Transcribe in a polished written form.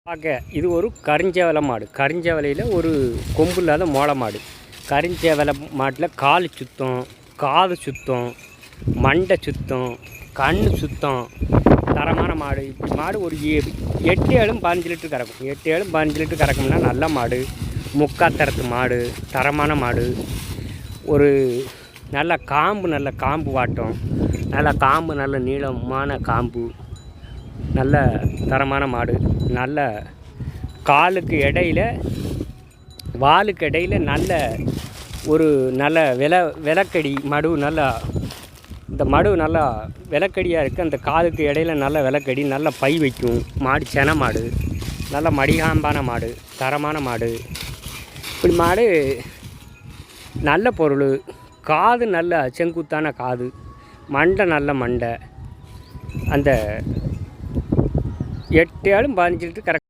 பார்க்க இது ஒரு கருஞ்சேவலை மாடு. கருஞ்சேவலையில் ஒரு கொம்பு இல்லாத மோளை மாடு. கருஞ்சேவலை மாட்டில் கால் சுத்தம், காது சுத்தம், மண்டை சுத்தம், கண் சுத்தம், தரமான மாடு. இப்படி மாடு ஒரு 8-15 லிட்டர் கறக்கும். 15 லிட்டர் கறக்கும்னா நல்ல மாடு, முக்காத்தரத்து மாடு, தரமான மாடு. ஒரு நல்ல காம்பு வாட்டம், நல்ல காம்பு, நல்ல நீளமான காம்பு, நல்ல தரமான மாடு. நல்ல காலுக்கு இடையில் வாலுக்கு இடையில் நல்ல விலக்கடி மடு. நல்லா இந்த மடு நல்லா விலக்கடியாக இருக்குது. அந்த காலுக்கு இடையில் நல்ல விலக்கடி, நல்ல பை வைக்கும் மாடு. சென மாடு, நல்ல மடிகாம்பான மாடு, தரமான மாடு. இப்படி மாடு நல்ல பொருள். காது நல்ல செங்குத்தான காது, மண்டை நல்ல மண்டை. அந்த 8-15 லிட்டர் கரெக்ட்.